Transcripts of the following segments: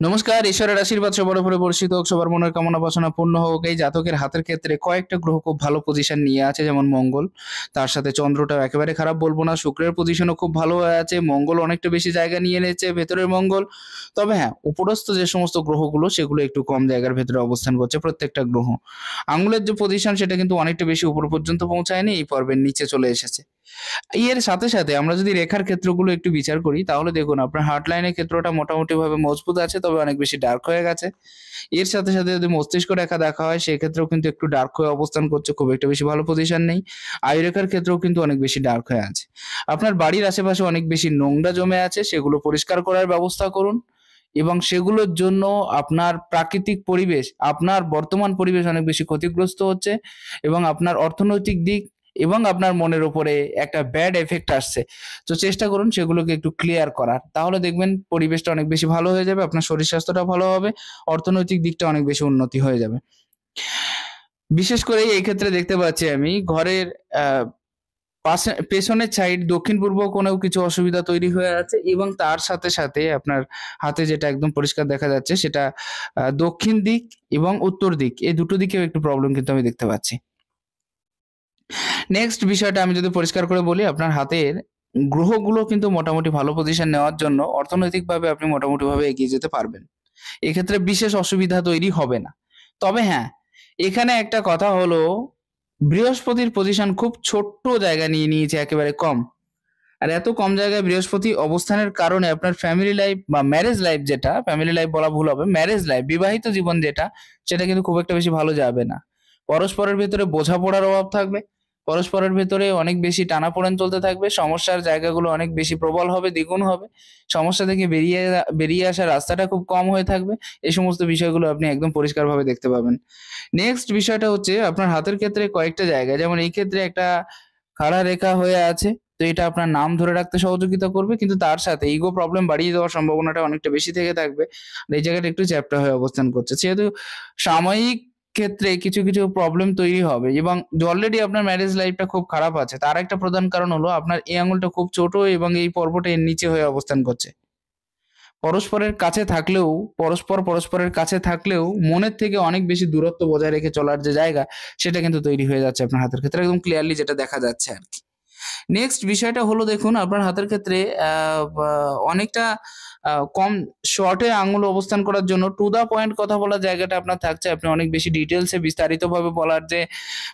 নমস্কার, ঈশ্বরের আশীর্বাদ সবার উপরে বর্ষিত হোক, সবার মনের কামনা বাসনা পূর্ণ হোক। এই জাতকের হাতের ক্ষেত্রে কয়েকটা গ্রহ খুব ভালো পজিশন নিয়ে আছে, যেমন মঙ্গল। তার সাথে চন্দ্রটাও একেবারে খারাপ বলবো না, শুক্রের পজিশনও খুব ভালো হয়ে আছে, মঙ্গল অনেকটা বেশি জায়গা নিয়ে নিয়েছে ভেতরের মঙ্গল। তবে হ্যাঁ, উপরস্থ যে সমস্ত গ্রহগুলো সেগুলো একটু কম জায়গার ভেতরে অবস্থান করছে প্রত্যেকটা গ্রহ। আঙুলের যে পজিশন সেটা কিন্তু অনেকটা বেশি উপর পর্যন্ত পৌঁছায়নি, এই পর্বের নিচে চলে এসেছে। এর সাথে সাথে আমরা যদি রেখার ক্ষেত্রগুলো একটু বিচার করি, তাহলে দেখুন আপনার হার্ট লাইনের ক্ষেত্রটা মোটামুটি ভাবে মজবুত আছে, তবে অনেক বেশি ডার্ক হয়ে গেছে। এর সাথে সাথে যদি মস্তিষ্ক রেখা দেখা হয়, সেক্ষেত্রেও কিন্তু একটু ডার্ক হয়ে অবস্থান করছে, খুব একটা বেশি ভালো পজিশন নেই। আয়ু রেখার ক্ষেত্রেও কিন্তু অনেক বেশি ডার্ক হয়ে আছে। আপনার বাড়ির আশেপাশে অনেক বেশি নোংরা জমে আছে, সেগুলো পরিষ্কার করার ব্যবস্থা করুন। এবং সেগুলোর জন্য আপনার প্রাকৃতিক পরিবেশ, আপনার বর্তমান পরিবেশ অনেক বেশি ক্ষতিগ্রস্ত হচ্ছে, এবং আপনার অর্থনৈতিক দিক এবং আপনার মনের উপরে একটা ব্যাড এফেক্ট আসছে। তো চেষ্টা করুন সেগুলোকে একটু ক্লিয়ার করার। তাহলে দেখবেন পরিবেশটা অনেক বেশি ভালো হয়ে যাবে, আপনার শরীর স্বাস্থ্যটা ভালো হবে, অর্থনৈতিক দিকটা অনেক বেশি উন্নতি হয়ে যাবে। বিশেষ করে এই ক্ষেত্রে দেখতে পাচ্ছি আমি ঘরের পেছনের সাইড দক্ষিণ-পূর্ব কোণেও কিছু অসুবিধা তৈরি হয়ে আছে, এবং তার সাথে সাথে আপনার হাতে যেটা একদম পরিষ্কার দেখা যাচ্ছে সেটা দক্ষিণ দিক এবং উত্তর দিক, এই দুটো দিকেও একটু প্রবলেম কিন্তু আমি দেখতে পাচ্ছি। নেক্সট বিষয়টা আমি যদি পরিষ্কার করে বলি, আপনার হাতের গ্রহগুলো কিন্তু মোটামুটি ভালো পজিশন নেওয়ার জন্য অর্থনৈতিকভাবে আপনি মোটামুটিভাবে এগিয়ে যেতে পারবেন। এক্ষেত্রে বিশেষ অসুবিধা তৈরি হবে না। তবে হ্যাঁ, এখানে একটা কথা হলো, বৃহস্পতির পজিশন খুব ছোট্ট জায়গা নিয়ে নিয়েছে, একেবারে কম। আর এত কম জায়গায় বৃহস্পতি অবস্থানের কারণে আপনার ফ্যামিলি লাইফ বা ম্যারেজ লাইফ, যেটা ফ্যামিলি লাইফ বলা ভুল হবে, ম্যারেজ লাইফ, বিবাহিত জীবন যেটা, সেটা কিন্তু খুব একটা বেশি ভালো যাবে না। পরস্পরের ভেতরে বোঝাপড়ার অভাব থাকবে, পরস্পরের ভেতরে অনেক বেশি টানাপোড়েন চলতে থাকবে, সমস্যার জায়গাগুলো অনেক বেশি প্রবল হবে, দ্বিগুণ হবে, সমস্যা থেকে বেরিয়ে আসার রাস্তাটা খুব কম হয়ে থাকবে। এই সমস্ত বিষয়গুলো আপনি একদম পরিষ্কারভাবে দেখতে পাবেন। নেক্সট বিষয়টা হচ্ছে আপনার হাতের ক্ষেত্রে কয়েকটা জায়গায়, যেমন এই ক্ষেত্রে একটা খাড়া রেখা হয়ে আছে, তো এটা আপনার নাম ধরে রাখতে সহযোগিতা করবে, কিন্তু তার সাথে ইগো প্রবলেম বাড়িয়ে দেওয়ার সম্ভাবনাটা অনেকটা বেশি থেকে থাকবে। আর এই জায়গাটা একটু চ্যাপ্টা হয়ে অবস্থান করছে, সেহেতু সাময়িক ক্ষেত্রে কিছু কিছু প্রবলেম তৈরি হবে। এবং অলরেডি আপনার ম্যারেজ লাইফটা খুব খারাপ আছে, তার একটা প্রধান কারণ হলো আপনার এই আঙুলটা খুব ছোট এবং এই পর্বটা এর নিচে হয়ে অবস্থান করছে। পরস্পরের কাছে থাকলেও, পরস্পরের কাছে থাকলেও মনের থেকে অনেক বেশি দূরত্ব বজায় রেখে চলার যে জায়গা, সেটা কিন্তু তৈরি হয়ে যাচ্ছে আপনার হাতের ক্ষেত্রে, একদম ক্লিয়ারলি যেটা দেখা যাচ্ছে আর কি। নেক্সট বিষয়টা হলো, দেখুন আপনার হাতের ক্ষেত্রে অনেকটা কম শর্টে আঙুল অবস্থান করার জন্য টু দা পয়েন্ট কথা বলার জায়গাটা আপনার থাকছে, আপনি অনেক বেশি ডিটেলসে বিস্তারিতভাবে বলার যে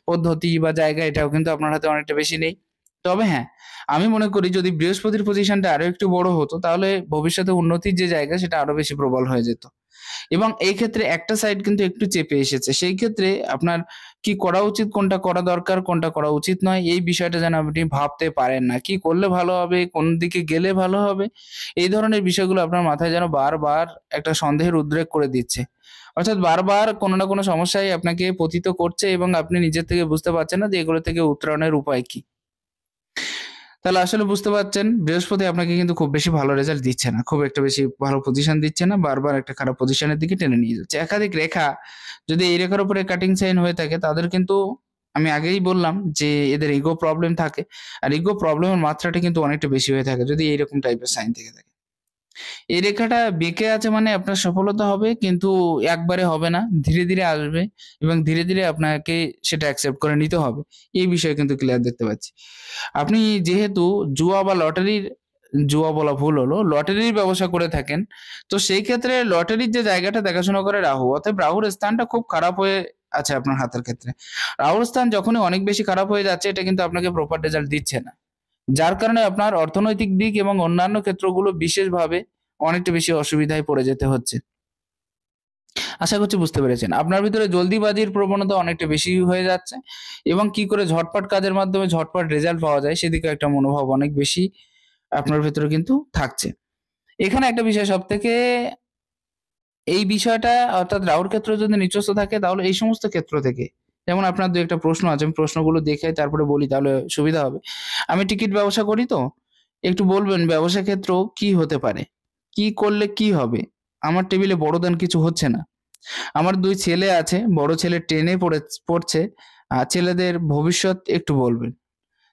পদ্ধতি বা জায়গা, এটাও কিন্তু আপনার হাতে অনেকটা বেশি নেই। তবে হ্যাঁ, আমি মনে করি যদি বৃহস্পতির পজিশনটা আরো একটু বড় হতো, তাহলে ভবিষ্যতে উন্নতির যে জায়গা সেটা আরো বেশি প্রবল হয়ে যেত। এবং এই ক্ষেত্রে একটা সাইড কিন্তু একটু চেপে এসেছে, সেই ক্ষেত্রে আপনার কি করা উচিত, কোনটা করা দরকার, কোনটা করা উচিত নয়, এই বিষয়টা যেন আপনি ভাবতে পারেন না। কি করলে ভালো হবে, কোন দিকে গেলে ভালো হবে, এই ধরনের বিষয়গুলো আপনার মাথায় যেন বারবার একটা সন্দেহের উদ্রেক করে দিচ্ছে। অর্থাৎ বারবার কোনো না কোনো সমস্যায় আপনাকে পতিত করছে, এবং আপনি নিজের থেকে বুঝতে পারছেন না যে এগুলো থেকে উত্তরণের উপায় কি। তাহলে আসলে বুঝতে পারছেন বৃহস্পতি আপনাকে কিন্তু খুব বেশি ভালো রেজাল্ট দিচ্ছে না, খুব একটা বেশি ভালো পজিশন দিচ্ছে না, বারবার একটা খারাপ পজিশনের দিকে টেনে নিয়ে যাচ্ছে। একাধিক রেখা যদি এই রেখার উপরে কাটিং সাইন হয়ে থাকে, তাদের কিন্তু আমি আগেই বললাম যে এদের ইগো প্রবলেম থাকে, আর ইগো প্রবলেমের মাত্রাটা কিন্তু অনেকটা বেশি হয়ে থাকে যদি এইরকম টাইপের সাইন থেকে থাকে। এই রেখাটা বেঁকে আছে মানে আপনার সফলতা হবে, কিন্তু একবারে হবে না, ধীরে ধীরে আসবে, এবং ধীরে ধীরে আপনাকে সেটা অ্যাকসেপ্ট করে নিতে হবে। এই বিষয়ে কিন্তু ক্লিয়ার দেখতে পাচ্ছি। আপনি যেহেতু জুয়া বা লটারির, জুয়া বলা ভুল হলো, লটারির ব্যবসা করে থাকেন, তো সেই ক্ষেত্রে লটারির যে জায়গাটা দেখাশোনা করে রাহু, অতএব রাহুর স্থানটা খুব খারাপ হয়ে আছে আপনার হাতের ক্ষেত্রে। রাহুর স্থান যখনই অনেক বেশি খারাপ হয়ে যাচ্ছে, এটা কিন্তু আপনাকে প্রপার রেজাল্ট দিচ্ছে না। যার কারণে আপনার অর্থনৈতিক দিক এবং অন্যান্য ক্ষেত্রগুলো বিশেষভাবে অনেকটা বেশি অসুবিধায় পড়ে যেতে হচ্ছে। আশা করছি বুঝতে পেরেছেন। আপনার ভিতরে জলদিবাজির প্রবণতা অনেকটা বেশি হয়ে যাচ্ছে, এবং কি করে ঝটপট কাজের মাধ্যমে ঝটপট রেজাল্ট পাওয়া যায় সেদিকে একটা মনোভাব অনেক বেশি আপনার ভেতরে কিন্তু থাকছে। এখানে একটা বিষয় সবথেকে, এই বিষয়টা অর্থাৎ রাহুর ক্ষেত্রে যদি নিচস্থ থাকে, তাহলে এই সমস্ত ক্ষেত্র থেকে, যেমন আপনার ২ একটা প্রশ্ন আছে, আমি প্রশ্নগুলো দেখে তারপরে বলি, তাহলে সুবিধা হবে। আমি টিকিট ব্যবসা করি তো, একটু বলবেন ব্যবসা ক্ষেত্র কি হতে পারে? কি করলে কি হবে? আমার টেবিলে বড়দান কিছু হচ্ছে না। আমার ২ ছেলে আছে, বড় ছেলে 10 এ পড়ছে। ছেলেদের ভবিষ্যৎ একটু বলবেন।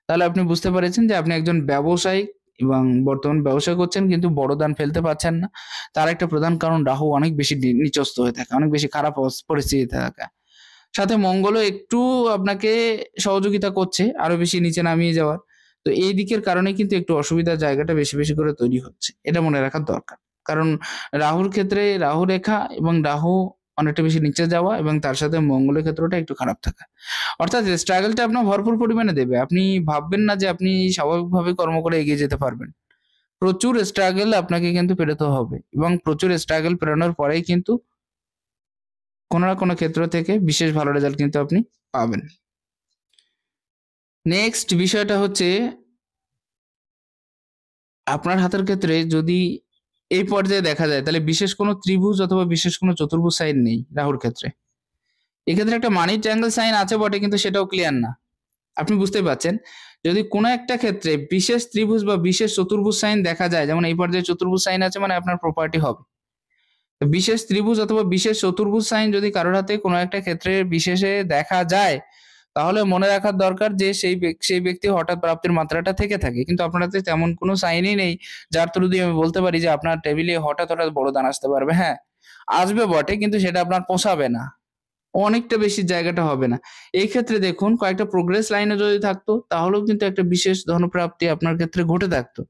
তাহলে আপনি বুঝতে পেরেছেন যে আপনি একজন ব্যবসায়িক এবং বর্তমান ব্যবসা করছেন কিন্তু বড় দান ফেলতে পারছেন না, তার একটা প্রধান কারণ রাহু অনেক বেশি নিচস্থ হয়ে থাকে, অনেক বেশি খারাপ পরিস্থিতিতে থাকা। সাথে মঙ্গলও একটু আপনাকে সহযোগিতা করছে আরো বেশি নিচে নামিয়ে যাওয়ার। তো এই দিকের কারণে কিন্তু একটু অসুবিধার জায়গাটা বেশি বেশি করে তৈরি হচ্ছে, এটা মনে রাখার দরকার। কারণ রাহুর ক্ষেত্রে রাহু রেখা এবং রাহু অনেকটা বেশি নিচে যাওয়া এবং তার সাথে মঙ্গলের ক্ষেত্রটা একটু খারাপ থাকা, অর্থাৎ স্ট্রাগলটা আপনার ভরপুর পরিমাণে দেবে। আপনি ভাববেন না যে আপনি স্বাভাবিকভাবে কর্ম করে এগিয়ে যেতে পারবেন। প্রচুর স্ট্রাগল আপনাকে কিন্তু পেরোতে হবে এবং প্রচুর স্ট্রাগল পেরোনোর পরেই কিন্তু কোনো না কোনো ক্ষেত্র থেকে বিশেষ ভালো রেজাল্ট কিন্তু আপনি পাবেন। নেক্সট বিষয়টা হচ্ছে আপনার হাতের ক্ষেত্রে যদি এই পর্যায়ে দেখা যায় তাহলে বিশেষ কোনো ত্রিভুজ অথবা বিশেষ কোনো চতুর্ভুজ সাইন নেই রাহুর ক্ষেত্রে। এক্ষেত্রে একটা মানি ট্রায়াঙ্গেল সাইন আছে বটে, কিন্তু সেটাও ক্লিয়ার না। আপনি বুঝতে পারছেন, যদি কোনো একটা ক্ষেত্রে বিশেষ ত্রিভুজ বা বিশেষ চতুর্ভুজ সাইন দেখা যায়, যেমন এই পর্যায়ে চতুর্ভুজ সাইন আছে মানে আপনার প্রপার্টি হবে। বিশেষ ত্রিভুজ অথবা বিশেষ চতুর্ভুজ সাইন যদি কারোর হাতে কোনো একটা ক্ষেত্রে বিশেষে দেখা যায়, তাহলে মনে রাখার দরকার যে সেই ব্যক্তি হঠাৎ প্রাপ্তির মাত্রাটা থেকে থাকে, কিন্তু আপনার হাতে তেমন কোনো সাইনই নেই যার থ্রু দিয়ে আমি বলতে পারি যে আপনার টেবিলে হঠাৎ হঠাৎ বড় দান আসতে পারবে। হ্যাঁ, আসবে বটে, কিন্তু সেটা আপনার পোষাবে না, অনেকটা বেশি জায়গাটা হবে না। এই ক্ষেত্রে দেখুন কয়েকটা প্রোগ্রেস লাইনে যদি থাকতো তাহলেও কিন্তু একটা বিশেষ ধনপ্রাপ্তি আপনার ক্ষেত্রে ঘটে থাকতো।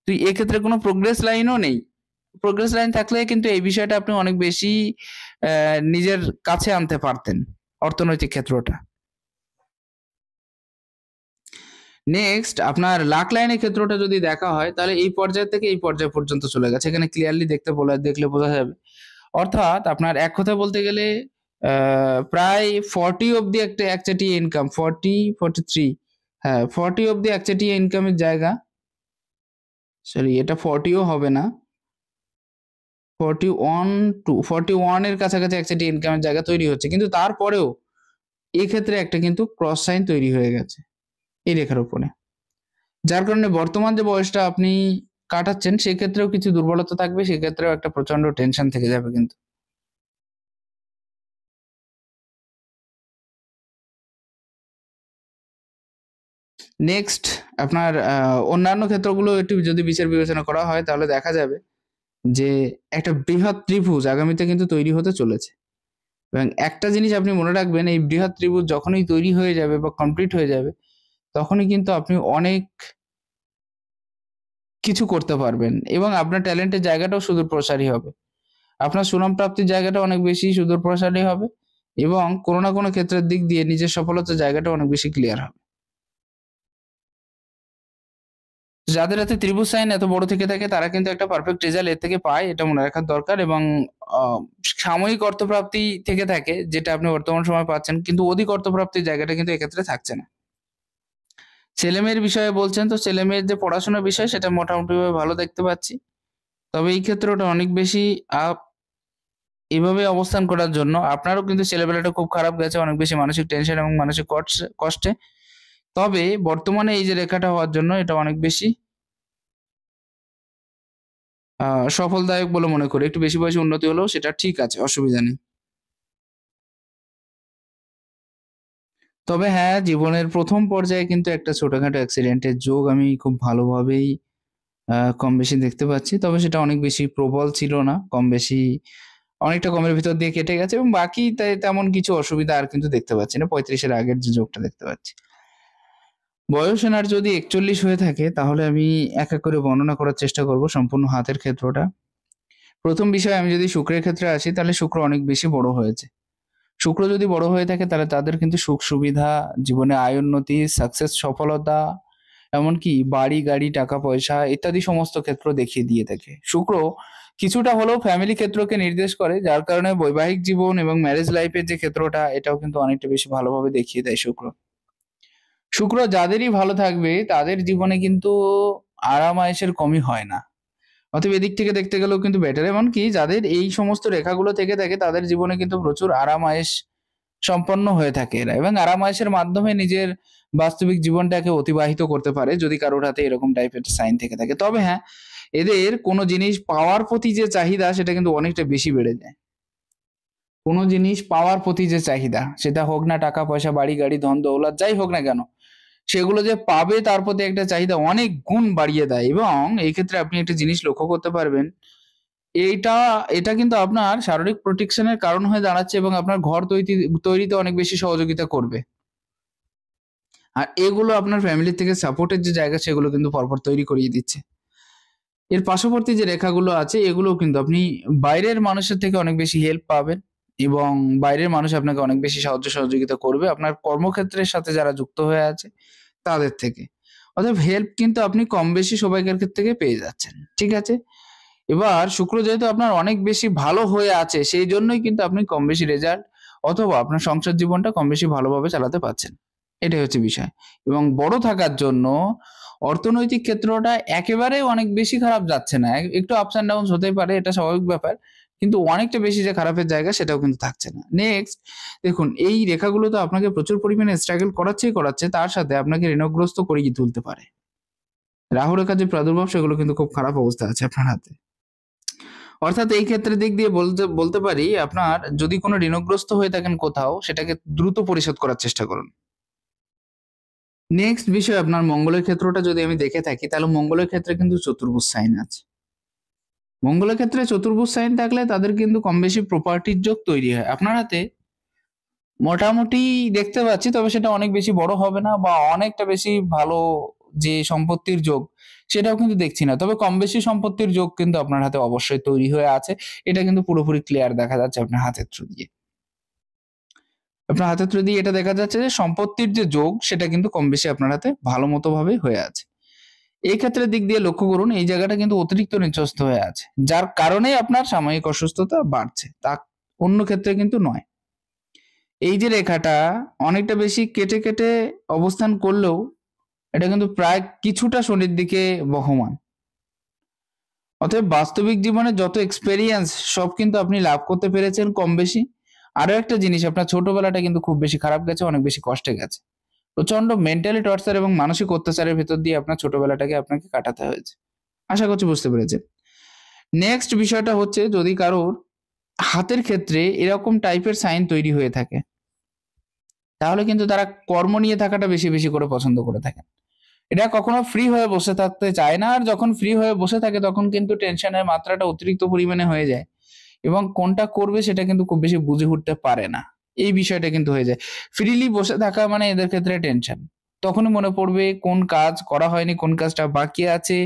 তো এক্ষেত্রে কোনো প্রোগ্রেস লাইনও নেই। প্রোগ্রেস লাইন থাকলে কিন্তু এই বিষয়টা আপনি অনেক বেশি নিজের কাছে আনতে পারতেন, অর্থনৈতিক ক্ষেত্রটা। নেক্সট আপনার লাক লাইনের ক্ষেত্রটা যদি দেখা হয় তাহলে এই পর্যায় থেকে এই পর্যায় পর্যন্ত চলে গেছে, এখানে ক্লিয়ারলি দেখলে বোঝা যাবে। অর্থাৎ আপনার এক কথা বলতে গেলে প্রায় 40 অব্দি একটা একচাটিয়া ইনকাম, 43, হ্যাঁ 40 অব্দি একচাটিয়া ইনকামের জায়গা, সরি এটা 40ও হবে না, 41 এর কাছাকাছি একচাটিয়া ইনকামের জায়গা তৈরি হচ্ছে, কিন্তু তারপরেও এই ক্ষেত্রে একটা কিন্তু ক্রস সাইন তৈরি হয়ে গেছে এই রেখার উপরে, যার কারণে বর্তমান যে বয়সটা আপনি কাটাচ্ছেন সেক্ষেত্রেও কিছু দুর্বলতা থাকবে, সেক্ষেত্রেও একটা প্রচন্ড টেনশন থেকে যাবে কিন্তু। নেক্সট আপনার অন্যান্য ক্ষেত্রগুলো একটু যদি বিচার বিবেচনা করা হয় তাহলে দেখা যাবে যে একটা বৃহৎ ত্রিভুজ আগামীতে কিন্তু তৈরি হতে চলেছে। এবং একটা জিনিস আপনি মনে রাখবেন, এই বৃহৎ ত্রিভুজ যখনই তৈরি হয়ে যাবে বা কমপ্লিট হয়ে যাবে তখনই কিন্তু আপনি অনেক কিছু করতে পারবেন এবং আপনার ট্যালেন্টের জায়গাটাও সুদূর প্রসারী হবে, আপনার সুনাম প্রাপ্তির জায়গাটা অনেক বেশি সুদূর প্রসারী হবে এবং কোনো না কোনো ক্ষেত্রের দিক দিয়ে নিজের সফলতার জায়গাটা অনেক বেশি ক্লিয়ার হবে। যাদের হাতে ত্রিভুজ সাইন এত বড় থেকে থাকে তারা কিন্তু একটা পারফেক্ট রেজাল্ট এর থেকে পায়, এটা মনে রাখার দরকার। এবং সাময়িক অর্থপ্রাপ্তি থেকে থাকে যেটা আপনি বর্তমান সময় পাচ্ছেন, কিন্তু অধিক অর্থপ্রাপ্তির জায়গাটা কিন্তু এক্ষেত্রে থাকছে না। ছেলেমেয়ের বিষয়ে বলছেন, তো ছেলেমেয়ের যে পড়াশোনার বিষয় সেটা মোটামুটি ভাবে ভালো দেখতে পাচ্ছি, তবে এই ক্ষেত্রটা অনেক বেশি আপ এভাবে অবস্থান করার জন্য আপনারও কিন্তু ছেলেবেলাটা খুব খারাপ গেছে, অনেক বেশি মানসিক টেনশন এবং মানসিক কষ্টে। তবে বর্তমানে এই যে রেখাটা হওয়ার জন্য এটা অনেক বেশি সফলদায়ক বলে মনে করি। একটু বেশি বয়সে উন্নতি হলেও সেটা ঠিক আছে, অসুবিধা নেই। তবে হ্যাঁ, জীবনের প্রথম পর্যায়ে কিন্তু একটা ছোটখাটো অ্যাক্সিডেন্টের যোগ আমি খুব ভালোভাবেই কম বেশি দেখতে পাচ্ছি। তবে সেটা অনেক বেশি প্রবল ছিল না, কম বেশি অনেকটা কমের ভিতর দিয়ে কেটে গেছে এবং বাকি তেমন কিছু অসুবিধা আর কিন্তু দেখতে পাচ্ছি না 35-এর আগের যে যোগটা দেখতে পাচ্ছি। বয়স এনার যদি 41 হয়ে থাকে তাহলে আমি এক এক করে বর্ণনা করার চেষ্টা করব সম্পূর্ণ হাতের ক্ষেত্রটা। প্রথম বিষয় আমি যদি শুক্রের ক্ষেত্রে আসি তাহলে শুক্র অনেক বেশি বড় হয়েছে। শুক্র যদি বড় হয়ে থাকে তাহলে তাদের কিন্তু সুখ সুবিধা, জীবনে আয় উন্নতি, সাকসেস সফলতা, এমনকি বাড়ি গাড়ি টাকা পয়সা ইত্যাদি সমস্ত ক্ষেত্র দেখিয়ে দিয়ে থাকে। শুক্র কিছুটা হলেও ফ্যামিলি ক্ষেত্রকে নির্দেশ করে, যার কারণে বৈবাহিক জীবন এবং ম্যারেজ লাইফের যে ক্ষেত্রটা এটাও কিন্তু অনেকটা বেশি ভালোভাবে দেখিয়ে দেয় শুক্র। শুক্র যাদেরই ভালো থাকবে তাদের জীবনে কিন্তু আরাম আয়েশের কমই হয় না। অতএব এদিক থেকে দেখতে গেলেও কিন্তু বেটার, এমনকি যাদের এই সমস্ত রেখাগুলো থেকে থাকে তাদের জীবনে কিন্তু প্রচুর আরাম আয়েশ সম্পন্ন হয়ে থাকে এরা, এবং আরাম আয়েশের মাধ্যমে নিজের বাস্তবিক জীবনটাকে অতিবাহিত করতে পারে যদি কারোর হাতে এরকম টাইপের সাইন থেকে থাকে। তবে হ্যাঁ, এদের কোনো জিনিস পাওয়ার প্রতি যে চাহিদা সেটা কিন্তু অনেকটা বেশি বেড়ে যায়। কোনো জিনিস পাওয়ার প্রতি যে চাহিদা, সেটা হোক না টাকা পয়সা বাড়ি গাড়ি ধন দৌলত যাই হোক না কেন, সেগুলো যে পাবে তার প্রতি একটা চাহিদা অনেক গুণ বাড়িয়ে দেয়। এবং এই ক্ষেত্রে আপনি একটা জিনিস লক্ষ্য করতে পারবেন, এইটা এটা কিন্তু আপনার শারীরিক প্রোটেকশনের কারণ হয়ে দাঁড়াচ্ছে এবং আপনার ঘর তৈরিতে অনেক বেশি সহযোগিতা করবে। আর এগুলো আপনার ফ্যামিলি থেকে সাপোর্টের যে জায়গা সেগুলো কিন্তু পরপর তৈরি করিয়ে দিচ্ছে। এর পার্শ্ববর্তী যে রেখাগুলো আছে এগুলোও কিন্তু আপনি বাইরের মানুষের থেকে অনেক বেশি হেল্প পাবেন এবং বাইরের মানুষ আপনাকে অনেক বেশি সাহায্য সহযোগিতা করবে আপনার কর্মক্ষেত্রের সাথে যারা যুক্ত হয়ে আছে তাদের থেকে। অতএব হেল্প কিন্তু আপনি কম বেশি সবাইকার ক্ষেত্র থেকে পেয়ে যাচ্ছেন। ঠিক আছে? এবার শুক্র যেহেতু আপনার অনেক বেশি ভালো হয়ে আছে সেই জন্যই কিন্তু আপনি কম বেশি রেজাল্ট অথবা আপনার সংসার জীবনটা কম বেশি ভালোভাবে চালাতে পারছেন। এটাই হচ্ছে বিষয়। এবং বড় থাকার জন্য অর্থনৈতিক ক্ষেত্রটা একেবারে অনেক বেশি খারাপ যাচ্ছে না। একটু আপস অ্যান্ড ডাউনস হতেই পারে, এটা স্বাভাবিক ব্যাপার। কিন্তু অনেকটা বেশি যে খারাপের জায়গা সেটাও কিন্তু থাকছে না। নেক্সট দেখুন, এই রেখাগুলো তো আপনাকে প্রচুর পরিমাণে স্ট্রাগল করাচ্ছে, তার সাথে আপনাকে ঋণগ্রস্ত করিয়ে তুলতে পারে। রাহু রেখার যে প্রাদুর্ভাব সেগুলো কিন্তু খুব খারাপ অবস্থা আছে আপনার হাতে। অর্থাৎ এই ক্ষেত্রে দিক দিয়ে বলতে পারি আপনার যদি কোনো ঋণগ্রস্ত হয়ে থাকেন কোথাও সেটাকে দ্রুত পরিশোধ করার চেষ্টা করুন। নেক্সট বিষয় আপনার মঙ্গলের ক্ষেত্রটা যদি আমি দেখে থাকি তাহলে মঙ্গলের ক্ষেত্রে কিন্তু চতুর্ভুজ সাইন আছে। মঙ্গলের ক্ষেত্রে চতুর্ভুজ সাইন থাকলে তাদের কিন্তু কম বেশি প্রপার্টির যোগ তৈরি হয় আপনার হাতে। মোটামুটি দেখতে পাচ্ছি, তবে সেটা অনেক বেশি বড় হবে না বা অনেকটা বেশি ভালো যে সম্পত্তির যোগ সেটাও কিন্তু দেখছি না, তবে কম বেশি সম্পত্তির যোগ কিন্তু আপনার হাতে অবশ্যই তৈরি হয়ে আছে। এটা কিন্তু পুরোপুরি ক্লিয়ার দেখা যাচ্ছে আপনার হাতের থ্রু দিয়ে। আপনার হাতের থ্রু দিয়ে এটা দেখা যাচ্ছে যে সম্পত্তির যে যোগ সেটা কিন্তু কম বেশি আপনার হাতে ভালো মতো ভাবে হয়ে আছে। এই ক্ষেত্রে দিক দিয়ে লক্ষ্য করুন, এই জায়গাটা কিন্তু অতিরিক্ত নিচস্ত হয়ে আছে, যার কারণে আপনার সাময়িক অসুস্থতা বাড়ছে, তা অন্য ক্ষেত্রে কিন্তু নয়। এই যে রেখাটা অনেকটা বেশি কেটে কেটে অবস্থান করলেও এটা কিন্তু প্রায় কিছুটা শনির দিকে বহমান। অতএব বাস্তবিক জীবনে যত এক্সপেরিয়েন্স সব কিন্তু আপনি লাভ করতে পেরেছেন কম বেশি। আরো একটা জিনিস, আপনার ছোটবেলাটা কিন্তু খুব বেশি খারাপ গেছে, অনেক বেশি কষ্টে গেছে। প্রচন্ড মেন্টালি টর্চার এবং মানসিক অত্যাচারের ভেতর দিয়ে আপনার ছোটবেলাটাকে আপনাকে কাটাতে হয়েছে। আশা করছি বুঝতে পেরেছেন। নেক্সট বিষয়টা হচ্ছে, যদি কারোর হাতের ক্ষেত্রে এরকম টাইপের সাইন তৈরি হয়ে থাকে তাহলে কিন্তু তারা কর্ম নিয়ে থাকাটা বেশি বেশি করে পছন্দ করে থাকেন। এটা কখনো ফ্রি হয়ে বসে থাকতে চায় না, আর যখন ফ্রি হয়ে বসে থাকে তখন কিন্তু টেনশনের মাত্রাটা অতিরিক্ত পরিমাণে হয়ে যায় এবং কোনটা করবে সেটা কিন্তু খুব বেশি বুঝে উঠতে পারে না। এই বিষয়টা কিন্তু হয়ে যায়। ফ্রিলি বসে থাকা মানে এদের ক্ষেত্রে টেনশন। তখনই মনে পড়বে কোন কাজ করা হয়নি, কোন কাজটা বাকি আছে,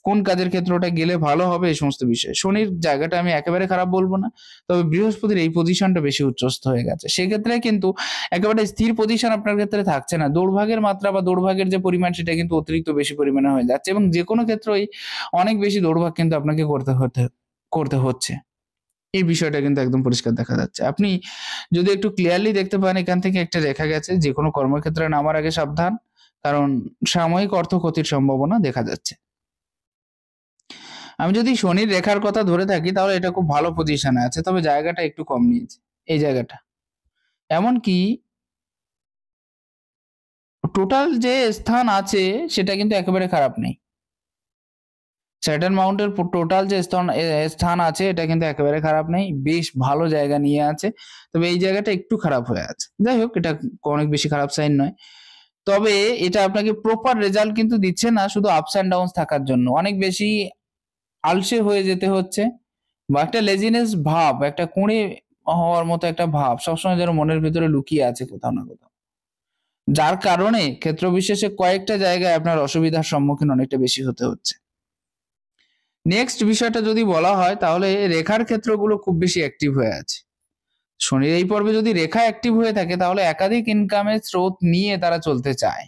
কোন কাজের ক্ষেত্রে ওটা গেলে ভালো হবে, এই সমস্ত বিষয়। শনির জায়গাটা আমি একেবারে খারাপ বলবো না, তবে বৃহস্পতির এই পজিশনটা বেশি উচ্চস্থ হয়ে গেছে। সেক্ষেত্রে কিন্তু একেবারে স্থির পজিশন আপনার ক্ষেত্রে থাকছে না। দৌড়ভাগের মাত্রা বা দৌড়ভাগের যে পরিমাণ সেটা কিন্তু অতিরিক্ত বেশি পরিমাণে হয়ে যাচ্ছে এবং যে কোনো ক্ষেত্রেই অনেক বেশি দৌড়ভাগ কিন্তু আপনাকে করতে হচ্ছে। এই বিষয়টা কিন্তু একদম পরিষ্কার দেখা যাচ্ছে। আপনি যদি একটু ক্লিয়ারলি দেখতে পান, এখান থেকে একটা রেখা গেছে, যে কোনো কর্মক্ষেত্রে নামার আগে সাবধান, কারণ সাময়িক অর্থ ক্ষতির সম্ভাবনা দেখা যাচ্ছে। আমি যদি শনির রেখার কথা ধরে থাকি তাহলে এটা খুব ভালো পজিশনে আছে, তবে জায়গাটা একটু কম নিয়েছে এই জায়গাটা। এমনকি টোটাল যে স্থান আছে সেটা কিন্তু একেবারে খারাপ নেই। স্যাটার্ন মাউন্টের টোটাল যে স্থান আছে এটা কিন্তু একেবারে খারাপ নেই, বেশ ভালো জায়গা নিয়ে আছে। তবে এই জায়গাটা একটু খারাপ হয়ে আছে। যাই হোক, এটা অনেক বেশি খারাপ সাইন নয়। তবে এটা আপনাকে প্রপার রেজাল্ট কিন্তু দিচ্ছে না, শুধু আপস অ্যান্ড ডাউনস থাকার জন্য অনেক বেশি আলসে হয়ে যেতে হচ্ছে বা একটা লেজিনেস ভাব, একটা কুঁড়ে হওয়ার মতো একটা ভাব সবসময় যেন মনের ভিতরে লুকিয়ে আছে কোথাও না কোথাও, যার কারণে ক্ষেত্র বিশেষে কয়েকটা জায়গায় আপনার অসুবিধার সম্মুখীন অনেকটা বেশি হতে হচ্ছে। নেক্সট বিষয়টা যদি বলা হয় তাহলে রেখার ক্ষেত্রগুলো খুব বেশি অ্যাক্টিভ হয়ে আছে। শনির এই পর্বে যদি রেখা অ্যাক্টিভ হয়ে থাকে তাহলে একাধিক ইনকামের স্রোত নিয়ে তারা চলতে চায়।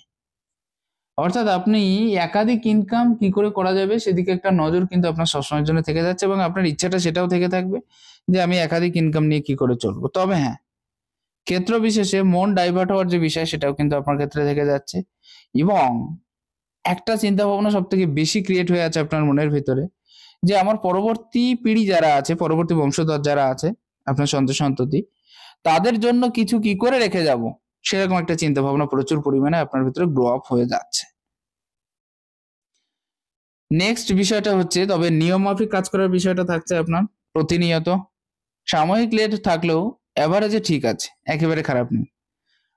অর্থাৎ আপনি একাধিক ইনকাম কি করে করা যাবে সেদিকে একটা নজর কিন্তু আপনার সবসময়ের জন্য থেকে যাচ্ছে এবং আপনার ইচ্ছাটা সেটাও থেকে থাকবে যে আমি একাধিক ইনকাম নিয়ে কি করে চলবো। তবে হ্যাঁ, ক্ষেত্র বিশেষে মন ডাইভার্ট হওয়ার যে বিষয় সেটাও কিন্তু আপনার ক্ষেত্রে থেকে যাচ্ছে এবং একটা চিন্তা ভাবনা সব থেকে বেশি ক্রিয়েট হয়ে আছে আপনার মনের ভিতরে যে আমার পরবর্তী পিঢ়ি যারা আছে, পরবর্তী বংশধর যারা আছে, আপনার সন্ততি, তাদের জন্য কিছু কি করে রেখে যাব সেরকম একটা চিন্তা ভাবনা প্রচুর পরিমাণে আপনার ভিতরে গ্রো আপ হয়ে যাচ্ছে। নেক্সট বিষয়টা হচ্ছে, তবে নিয়ম মাফিক কাজ করার বিষয়টা থাকছে আপনার প্রতিনিয়ত। সাময়িক লেট থাকলেও এভারেজে ঠিক আছে, একেবারে খারাপ নেই।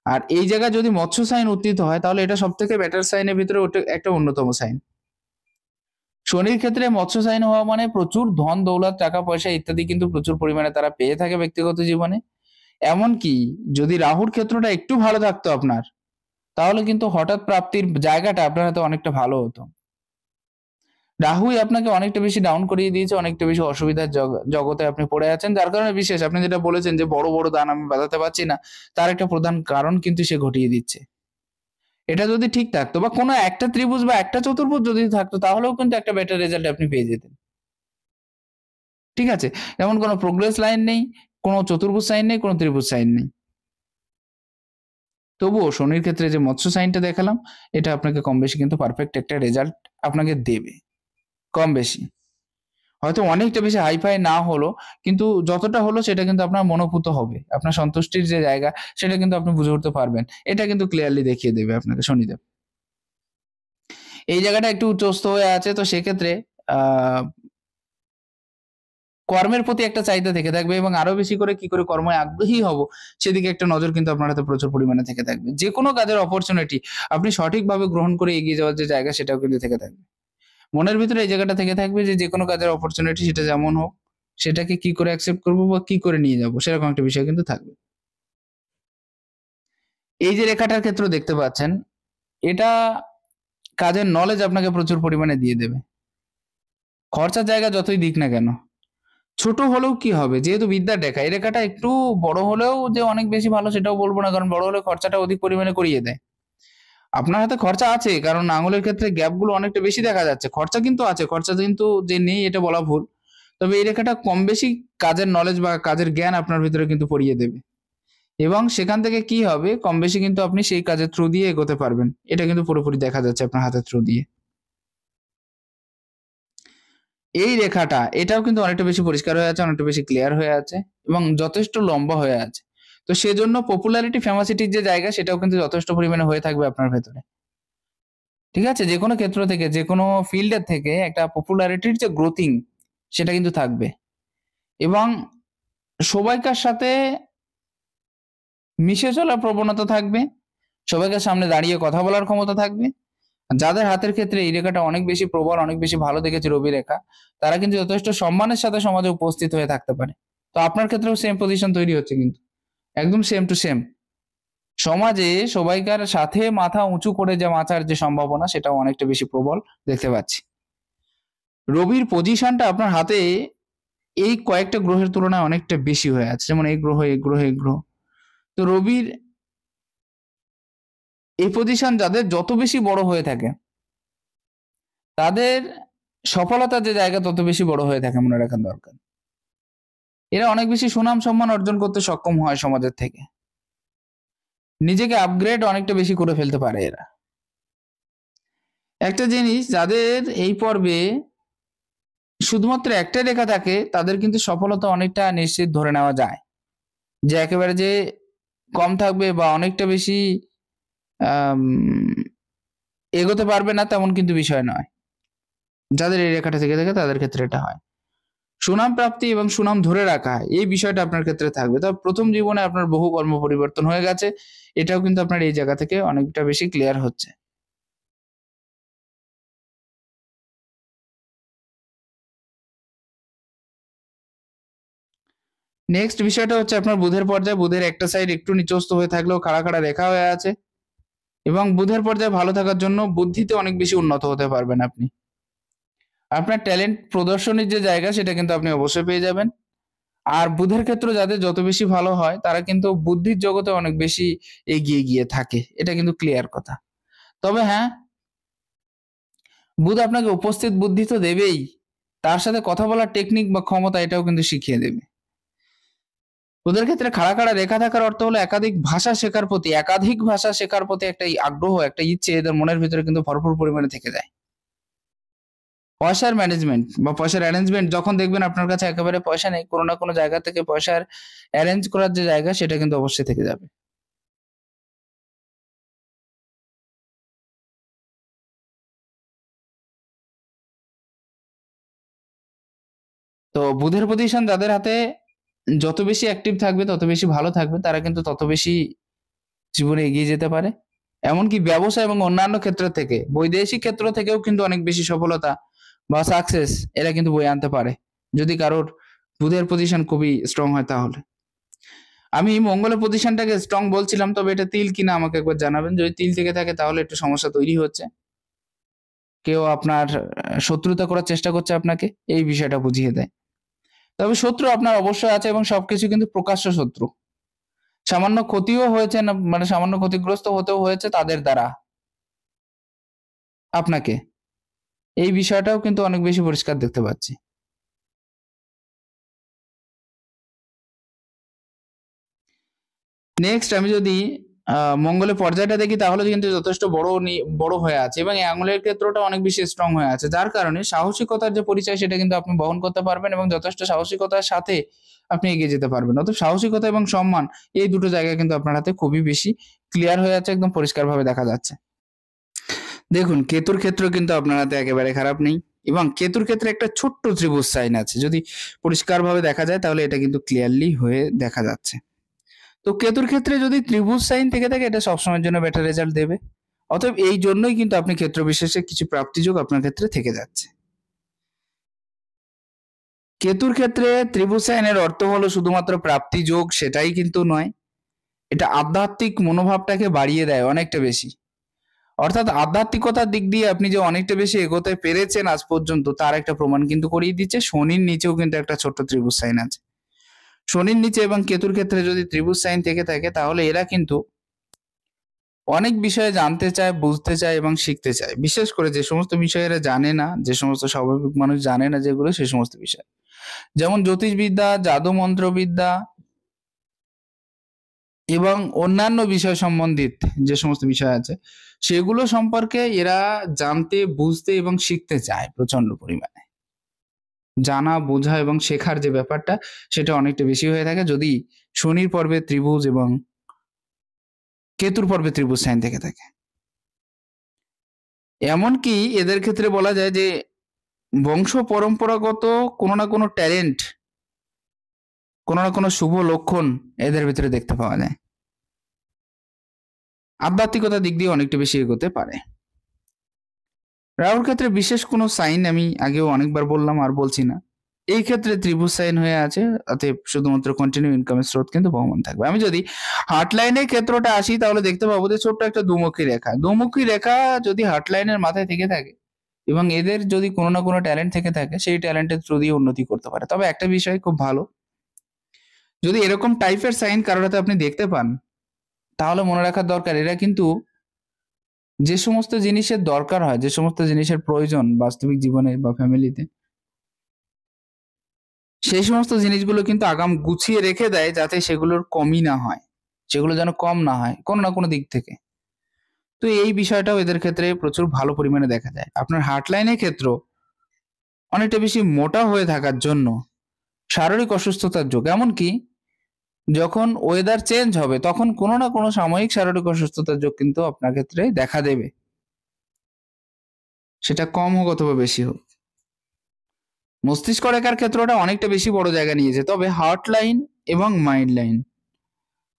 আর এই জায়গায় যদি মৎস্য সাইন উত্থিত হয় তাহলে এটা সব থেকে বেটার সাইনের ভিতরে ওটা একটা অন্যতম সাইন। শনির ক্ষেত্রে মৎস্য সাইন হওয়া মানে প্রচুর ধন দৌলত টাকা পয়সা ইত্যাদি কিন্তু প্রচুর পরিমাণে তারা পেয়ে থাকে ব্যক্তিগত জীবনে। এমনকি যদি রাহুর ক্ষেত্রটা একটু ভালো থাকতো আপনার, তাহলে কিন্তু হঠাৎ প্রাপ্তির জায়গাটা আপনার হাতে অনেকটা ভালো হতো। রাহুই আপনাকে অনেকটা বেশি ডাউন করিয়ে দিয়েছে, অনেকটা বেশি অসুবিধার জগতে আপনি পড়ে আছেন, যার কারণে বিশেষ আপনি যেটা বলেছেন যে বড় বড় দান আমি বাঁধাতে পারছি না, তার একটা প্রধান কারণ কিন্তু সে ঘটিয়ে দিচ্ছে। এটা যদি ঠিক থাকতো বা কোনো একটা ত্রিভুজ বা একটা চতুর্ভুজ যদি থাকতো তাহলেও কিন্তু একটা বেটার রেজাল্ট আপনি পেয়ে যেতেন। ঠিক আছে, যেমন কোনো প্রোগ্রেস লাইন নেই, কোনো চতুর্ভুজ সাইন নেই, কোনো ত্রিভুজ সাইন নেই। তবুও শনির ক্ষেত্রে যে মৎস্য সাইনটা দেখালাম, এটা আপনাকে কম বেশি কিন্তু পারফেক্ট একটা রেজাল্ট আপনাকে দেবে, কম বেশি। হয়তো অনেকটা বেশি হাইফাই না হলো, কিন্তু যতটা হলো সেটা কিন্তু আপনার মনোভূত হবে, আপনার সন্তুষ্টির যে জায়গা সেটা কিন্তু আপনি বুঝে উঠতে পারবেন। এটা কিন্তু ক্লিয়ারলি দেখিয়ে দেবে আপনাকে শনিদেব। এই জায়গাটা একটু উচ্চস্থ হয়ে আছে, তো সেক্ষেত্রে আহ কর্মের প্রতি একটা চাহিদা থেকে থাকবে এবং আরো বেশি করে কি করে কর্মে আগ্রহী হব সেদিকে একটা নজর কিন্তু আপনার হাতে প্রচুর পরিমাণে থেকে থাকবে। যে কোনো কাজের অপরচুনিটি আপনি সঠিকভাবে গ্রহণ করে এগিয়ে যাওয়ার যে জায়গা সেটাও কিন্তু থেকে থাকবে। মনের ভিতরে এই জায়গাটা থেকে থাকবে যে যে কোনো কাজের অপরচুনিটি সেটা যেমন হোক, সেটাকে কি করে অ্যাকসেপ্ট করবো বা কি করে নিয়ে যাবো সেরকম একটা বিষয় কিন্তু থাকবে। এই যে রেখাটার ক্ষেত্র দেখতে পাচ্ছেন, এটা কাজের নলেজ আপনাকে প্রচুর পরিমাণে দিয়ে দেবে। খরচার জায়গা যতই দিক না কেন, ছোট হলেও কি হবে, যেহেতু বিদ্যার রেখা, এই রেখাটা একটু বড় হলেও যে অনেক বেশি ভালো সেটাও বলবো না, কারণ বড় হলে খরচাটা অধিক পরিমাণে করিয়ে দেয়। আপনার হাতে খরচা আছে, কারণ আঙুলের ক্ষেত্রে গ্যাপগুলো অনেকটা বেশি দেখা যাচ্ছে, খরচা কিন্তু আছে, খরচা কিন্তু যে নেই এটা বলা ভুল। তবে এই রেখাটা কম বেশি কাজের নলেজ বা কাজের জ্ঞান আপনার ভিতরে কিন্তু পড়িয়ে দেবে, এবং সেখান থেকে কি হবে, কম বেশি কিন্তু আপনি সেই কাজের থ্রু দিয়ে এগোতে পারবেন। এটা কিন্তু পুরোপুরি দেখা যাচ্ছে আপনার হাতের থ্রু দিয়ে। এই রেখাটা এটাও কিন্তু অনেকটা বেশি পরিষ্কার হয়ে আছে, অনেকটা বেশি ক্লিয়ার হয়ে আছে এবং যথেষ্ট লম্বা হয়ে আছে। তো সেজন্য পপুলারিটি ফেমাসিটির যে জায়গা সেটাও কিন্তু যথেষ্ট পরিমাণে হয়ে থাকবে আপনার ভেতরে। ঠিক আছে, যে কোনো ক্ষেত্র থেকে যে কোনো ফিল্ডের থেকে একটা পপুলারিটির যে গ্রোথিং সেটা কিন্তু থাকবে, এবং সবাইকার সাথে মিশে চলার প্রবণতা থাকবে, সবাইকার সামনে দাঁড়িয়ে কথা বলার ক্ষমতা থাকবে। যাদের হাতের ক্ষেত্রে এই রেখাটা অনেক বেশি প্রবল, অনেক বেশি ভালো দেখেছে রবি রেখা, তারা কিন্তু যথেষ্ট সম্মানের সাথে সমাজে উপস্থিত হয়ে থাকতে পারে। তো আপনার ক্ষেত্রেও সেম পজিশন তৈরি হচ্ছে কিন্তু, একদম সেম টু সেম। সমাজে সবাইকার সাথে মাথা উঁচু করে যে বাঁচার যে সম্ভাবনা সেটাও অনেকটা বেশি প্রবল দেখতে পাচ্ছি। রবির পজিশনটা আপনার হাতে এই কয়েকটা গ্রহের তুলনায় অনেকটা বেশি হয়ে আছে, যেমন এই গ্রহ, এই গ্রহ, এই গ্রহ। তো রবির এই পজিশন যাদের যত বেশি বড় হয়ে থাকে, তাদের সফলতার যে জায়গা তত বেশি বড় হয়ে থাকে, মনে রাখার দরকার। এরা অনেক বেশি সুনাম সম্মান অর্জন করতে সক্ষম হয় সমাজের থেকে, নিজেকে আপগ্রেড অনেকটা বেশি করে ফেলতে পারে এরা। একটা জিনিস, যাদের এই পর্বে শুধুমাত্র একটা রেখা থাকে তাদের কিন্তু সফলতা অনেকটা নিশ্চিত ধরে নেওয়া যায়, যে একেবারে যে কম থাকবে বা অনেকটা বেশি আম, এগোতে পারবে না তেমন কিন্তু বিষয় নয়। যাদের এই রেখাটা থেকে থাকে তাদের ক্ষেত্রে এটা হয়। সুনাম প্রাপ্তি এবং সুনাম ধরে রাখা এই বিষয়টা আপনার ক্ষেত্রে থাকবে। তবে প্রথম জীবনে আপনার বহু কর্ম পরিবর্তন হয়ে গেছে, এটাও কিন্তু আপনার এই জায়গা থেকে অনেকটা বেশি ক্লিয়ার হচ্ছে। নেক্সট বিষয়টা হচ্ছে আপনার বুধের পর্যায়ে। বুধের একটা সাইড একটু নিচস্থ হয়ে থাকলেও খাড়া খাড়া রেখা হয়ে আছে, এবং বুধের পর্যায়ে ভালো থাকার জন্য বুদ্ধিতে অনেক বেশি উন্নত হতে পারবেন আপনি। আপনার ট্যালেন্ট প্রদর্শনের যে জায়গা সেটা কিন্তু আপনি অবশ্যই পেয়ে যাবেন। আর বুধের ক্ষেত্র যাদের যত বেশি ভালো হয় তারা কিন্তু বুদ্ধির জগতে অনেক বেশি এগিয়ে গিয়ে থাকে, এটা কিন্তু ক্লিয়ার কথা। তবে হ্যাঁ, বুধ আপনাকে উপস্থিত বুদ্ধি তো দেবেই, তার সাথে কথা বলার টেকনিক বা ক্ষমতা এটাও কিন্তু শিখিয়ে দেবে। ওদের ক্ষেত্রে খাড়া খাড়া রেখা থাকার অর্থ হলো একাধিক ভাষা শেখার প্রতি, একাধিক ভাষা শেখার প্রতি একটা আগ্রহ, একটা ইচ্ছে এদের মনের ভিতরে কিন্তু ভরপুর পরিমাণে থেকে যায়। পয়সার ম্যানেজমেন্ট বা পয়সার অ্যারেঞ্জমেন্ট, যখন দেখবেন আপনার কাছে একেবারে পয়সা নেই, কোনো না কোনো জায়গা থেকে পয়সার অ্যারেঞ্জ করার যে জায়গা সেটা কিন্তু অবশ্যই থেকে যাবে। তো বুধের পজিশন যাদের হাতে যত বেশি অ্যাক্টিভ থাকবে তত বেশি ভালো থাকবে, তারা কিন্তু তত বেশি জীবনে এগিয়ে যেতে পারে। এমনকি ব্যবসা এবং অন্যান্য ক্ষেত্র থেকে, বৈদেশিক ক্ষেত্র থেকেও কিন্তু অনেক বেশি সফলতা বা সাকসেস এরা কিন্তু বয়ে আনতে পারে। যদি কারোর বুধের পজিশন খুবই স্ট্রং হয় তাহলে। আমি মঙ্গলের পজিশনটাকে স্ট্রং বলছিলাম, তবে এটা তিল কিনা আমাকে একবার জানাবেন। যদি তিল থেকে থাকে তাহলে একটু সমস্যা তৈরি হচ্ছে। কেউ আপনার শত্রুতা করার চেষ্টা করছে আপনাকে, এই বিষয়টা বুঝিয়ে দেয়। তবে শত্রু আপনার অবশ্যই আছে এবং সবকিছু কিন্তু প্রকাশ্য শত্রু। সামান্য ক্ষতিও হয়েছে না, মানে সামান্য ক্ষতিগ্রস্ত হতেও হয়েছে তাদের দ্বারা আপনাকে। এই বিষয়টাও কিন্তু অনেক বেশি পরিষ্কার দেখতে পাচ্ছি। নেক্সট আমি যদি মঙ্গলের পর্যায়টা দেখি তাহলে কিন্তু যথেষ্ট বড় হয়ে আছে এবং এই আঙুলের ক্ষেত্রটা অনেক বেশি স্ট্রং হয়ে আছে, যার কারণে সাহসিকতার যে পরিচয় সেটা কিন্তু আপনি বহন করতে পারবেন এবং যথেষ্ট সাহসিকতার সাথে আপনি এগিয়ে যেতে পারবেন। অর্থাৎ সাহসিকতা এবং সম্মান, এই দুটো জায়গায় কিন্তু আপনার হাতে খুবই বেশি ক্লিয়ার হয়ে আছে, একদম পরিষ্কারভাবে দেখা যাচ্ছে। দেখুন, কেতুর ক্ষেত্র কিন্তু আপনার হাতে একেবারে খারাপ নেই এবং কেতুর ক্ষেত্রে একটা ছোট্ট ত্রিভুজ সাইন আছে। যদি পরিষ্কারভাবে দেখা যায় তাহলে এটা কিন্তু ক্লিয়ারলি হয়ে দেখা যাচ্ছে। তো কেতুর ক্ষেত্রে যদি ত্রিভুজ সাইন থেকে থাকে, এটা সবসময়ের জন্য বেটার রেজাল্ট দেবে। অতএব এই জন্যই কিন্তু আপনি ক্ষেত্র বিশেষে কিছু প্রাপ্তিযোগ আপনার ক্ষেত্রে থেকে যাচ্ছে। কেতুর ক্ষেত্রে ত্রিভুজ সাইনের অর্থ হলো শুধুমাত্র প্রাপ্তিযোগ, সেটাই কিন্তু নয়। এটা আধ্যাত্মিক মনোভাবটাকে বাড়িয়ে দেয় অনেকটা বেশি। অর্থাৎ আধ্যাত্মিকতার দিক দিয়ে আপনি যে অনেকটা বেশি এগোতে পেরেছেন আজ পর্যন্ত, তার একটা প্রমাণ কিন্তু করিয়ে দিচ্ছে। শনির নিচেও কিন্তু একটা ছোট্ট ত্রিভুজ সাইন আছে। শনির নিচে এবং কেতুর ক্ষেত্রে যদি ত্রিভুজ সাইন থেকে থাকে তাহলে এরা কিন্তু অনেক বিষয়ে জানতে চায়, বুঝতে চায় এবং শিখতে চায়। বিশেষ করে যে সমস্ত বিষয়ে এরা জানে না, যে সমস্ত স্বাভাবিক মানুষ জানে না যেগুলো, সেই সমস্ত বিষয়। যেমন জ্যোতিষবিদ্যা, জাদু মন্ত্রবিদ্যা এবং অন্যান্য বিষয় সম্বন্ধিত যে সমস্ত বিষয় আছে, সেগুলো সম্পর্কে এরা জানতে, বুঝতে এবং শিখতে চায় প্রচন্ড পরিমাণে। জানা, বোঝা এবং শেখার যে ব্যাপারটা, সেটা অনেকটা বেশি হয়ে থাকে যদি শনির পর্বে ত্রিভুজ এবং কেতুর পর্বে ত্রিভুজ সাইন থেকে থাকে। এমনকি এদের ক্ষেত্রে বলা যায় যে বংশ পরম্পরাগত কোনো না কোনো ট্যালেন্ট, কোনো না কোনো শুভ লক্ষণ এদের ভিতরে দেখতে পাওয়া যায়। আধ্যাত্মিকতার দিক দিয়ে অনেকটা বেশি এগোতে পারে। রাহুর ক্ষেত্রে বিশেষ কোনো সাইন আমি আগেও অনেকবার বললাম, আর বলছি না। এই ক্ষেত্রে ত্রিভুজ সাইন হয়ে আছে, অতএব শুধুমাত্র কন্টিনিউ ইনকামের স্রোত কিন্তু বহমান থাকবে। আমি যদি হার্ট লাইনের ক্ষেত্রটা আসি তাহলে দেখতে পাবো যে ছোট্ট একটা দুমুখী রেখা, দুমুখী রেখা যদি হার্ট লাইনের মাথায় থেকে থাকে এবং এদের যদি কোনো না কোনো ট্যালেন্ট থেকে থাকে, সেই ট্যালেন্টের থ্রু দিয়ে উন্নতি করতে পারে। তবে একটা বিষয় খুব ভালো, যদি এরকম টাইপের সাইন কারোর হাতে আপনি দেখতে পান তাহলে মনে রাখার দরকার, এরা কিন্তু যে সমস্ত জিনিসের দরকার হয়, যে সমস্ত জিনিসের প্রয়োজন বাস্তবিক জীবনে বা ফ্যামিলিতে, সেই সমস্ত জিনিসগুলো কিন্তু আগাম গুছিয়ে রেখে দেয় যাতে সেগুলোর কমই না হয়, সেগুলো যেন কম না হয় কোনো না কোনো দিক থেকে। তো এই বিষয়টাও এদের ক্ষেত্রে প্রচুর ভালো পরিমাণে দেখা যায়। আপনার হার্ট লাইনের ক্ষেত্র অনেকটা বেশি মোটা হয়ে থাকার জন্য শারীরিক অসুস্থতার যোগ, এমনকি যখন ওয়েদার চেঞ্জ হবে তখন কোনো না কোনো সাময়িক শারীরিক অসুস্থতার যোগ কিন্তু আপনার ক্ষেত্রে দেখা দেবে, সেটা কম হোক অথবা বেশি হোক। মস্তিষ্ক রেখার ক্ষেত্রটা অনেকটা বেশি বড় জায়গা নিয়েছে, তবে হার্ট লাইন এবং মাইন্ড লাইন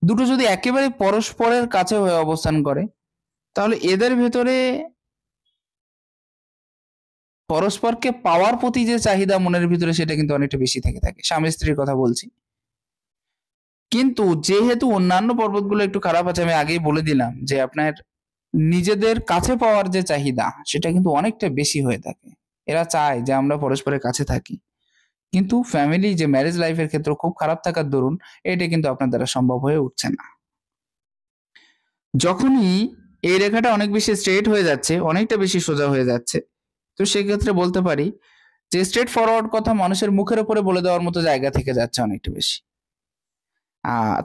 দুটো যদি একেবারে পরস্পরের কাছে হয়ে অবস্থান করে তাহলে এদের ভেতরে পরস্পরকে পাওয়ার প্রতি যে চাহিদা মনের ভিতরে, সেটা কিন্তু অনেকটা বেশি থেকে থাকে। স্বামী স্ত্রীর কথা বলছি। কিন্তু যেহেতু অন্যান্য পর্বতগুলো একটু খারাপ আছে, আমি আগেই বলে দিলাম যে আপনার নিজেদের কাছে পাওয়ার যে চাহিদা সেটা কিন্তু অনেকটা বেশি হয়ে থাকে। এরা চায় যে আমরা পরস্পরের কাছে থাকি, কিন্তু ফ্যামিলি যে ম্যারেজ লাইফের ক্ষেত্রে খুব খারাপ থাকার দরুন এটা কিন্তু আপনার দ্বারা সম্ভব হয়ে উঠছে না। যখনই এই রেখাটা অনেক বেশি স্ট্রেট হয়ে যাচ্ছে, অনেকটা বেশি সোজা হয়ে যাচ্ছে, তো সেক্ষেত্রে বলতে পারি যে স্ট্রেট ফরওয়ার্ড কথা মানুষের মুখের উপরে বলে দেওয়ার মতো জায়গা থেকে যাচ্ছে অনেকটা বেশি।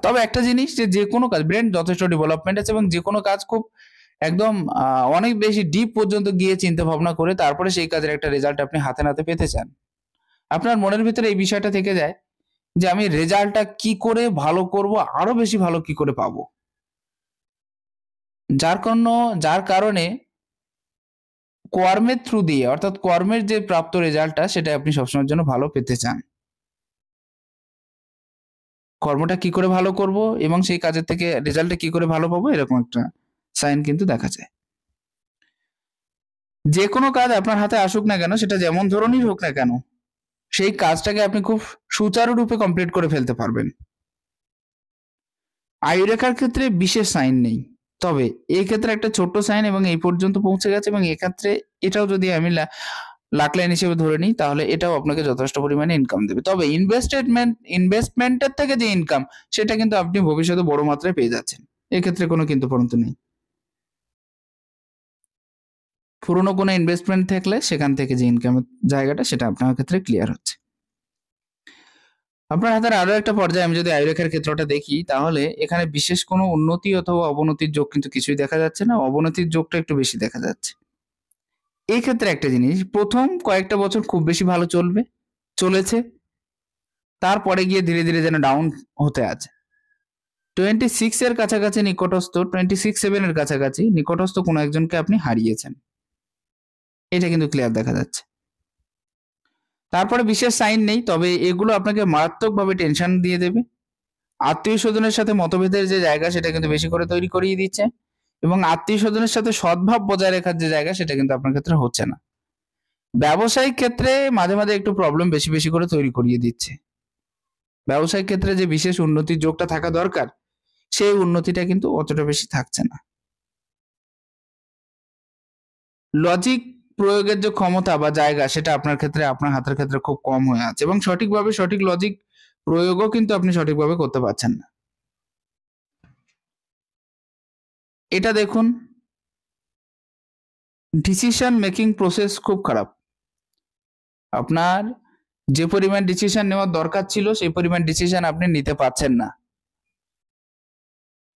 তবে একটা জিনিস, যে কোনো কাজ, ব্রেন যথেষ্ট ডেভেলপমেন্ট আছে এবং যে কোনো কাজ খুব একদম অনেক বেশি ডিপ পর্যন্ত গিয়ে চিন্তা ভাবনা করে তারপরে সেই কাজের একটা রেজাল্ট আপনি হাতে নাতে পেতে চান। আপনার মনের ভিতরে এই বিষয়টা থেকে যায় যে আমি রেজাল্টটা কি করে ভালো করব, আরো বেশি ভালো কি করে পাবো, যার কারণে কর্মের থ্রু দিয়ে, অর্থাৎ কর্মের যে প্রাপ্ত রেজাল্টটা সেটা আপনি সবসময়ের জন্য ভালো পেতে চান। কর্মটা কি করে ভালো করব এবং সেই কাজের থেকে রেজাল্টটা কি করে ভালো পাবো, এরকম একটা সাইন কিন্তু দেখা যায়। যে কোনো কাজ আপনার হাতে আসুক না কেন, সেটা যেমন ধরনেরই হোক না কেন, সেই কাজটাকে আপনি খুব সুচারুরূপে কমপ্লিট করে ফেলতে পারবেন। আয়ুরেখার ক্ষেত্রে বিশেষ সাইন নেই, তবে এই ক্ষেত্রে একটা ছোট্ট সাইন এবং এই পর্যন্ত পৌঁছে গেছে, এবং এক্ষেত্রে এটাও যদি আমি লাক লাইন হিসেবে ধরে নিই, তাহলে এটাও আপনাকে যথেষ্ট পরিমাণে ইনকাম দেবে। তবে ইনভেস্টমেন্টের থেকে যে ইনকাম, সেটা কিন্তু আপনি ভবিষ্যতে বড় মাত্রায় পেয়ে যাচ্ছেন, এক্ষেত্রে কোনো কিন্তু পরন্তু নেই। পুরনো কোনো ইনভেস্টমেন্ট থাকলে সেখান থেকে যে ইনকামের জায়গাটা, সেটা আপনার ক্ষেত্রে ক্লিয়ার হচ্ছে। আপনার হাতের আরো একটা পর্যায়ে আমি যদি আয়ুরেখার ক্ষেত্রটা দেখি, তাহলে এখানে বিশেষ কোনো উন্নতি অথবা অবনতির যোগ কিন্তু কিছুই দেখা যাচ্ছে না, অবনতির যোগটা একটু বেশি দেখা যাচ্ছে। এই ক্ষেত্রে একটা জিনিস, প্রথম কয়েকটা বছর খুব বেশি ভালো চলেছে, তারপরে গিয়ে ধীরে ধীরে যেন ডাউন হতে আছে। 26 এর কাছাকাছি নিকটস্থ, 26-7 এর কাছাকাছি নিকটস্থ কোনো একজনকে আপনি হারিয়েছেন, এটা কিন্তু ক্লিয়ার দেখা যাচ্ছে। তারপরে বিশেষ সাইন নেই, তবে এগুলো আপনাকে মারাত্মকভাবে টেনশন দিয়ে দেবে। আত্মীয় স্বজনের সাথে মতভেদের যে জায়গা, সেটা কিন্তু বেশি করে তৈরি করিয়ে দিচ্ছে, এবং আত্মীয় স্বজনের সাথে সদ্ভাব বজায় রাখার যে জায়গা, সেটা কিন্তু আপনার ক্ষেত্রে হচ্ছে না। ব্যবসায়িক ক্ষেত্রে মাঝে মাঝে একটু প্রবলেম বেশি বেশি করে তৈরি করিয়ে দিচ্ছে। ব্যবসায়িক ক্ষেত্রে যে বিশেষ উন্নতির যোগটা থাকা দরকার, সেই উন্নতিটা কিন্তু অতটা বেশি থাকছে না। লজিক প্রয়োগের যে ক্ষমতা বা জায়গা, সেটা আপনার ক্ষেত্রে, আপনার হাতের ক্ষেত্রে খুব কম হয়ে আছে, এবং সঠিকভাবে সঠিক লজিক প্রয়োগও কিন্তু আপনি সঠিকভাবে করতে পারছেন না। এটা দেখুন, ডিসিশন মেকিং প্রসেস খুব খারাপ। আপনার যে পরিমাণ ডিসিশন নেওয়ার দরকার ছিল, সেই পরিমাণ ডিসিশন আপনি নিতে পারছেন না।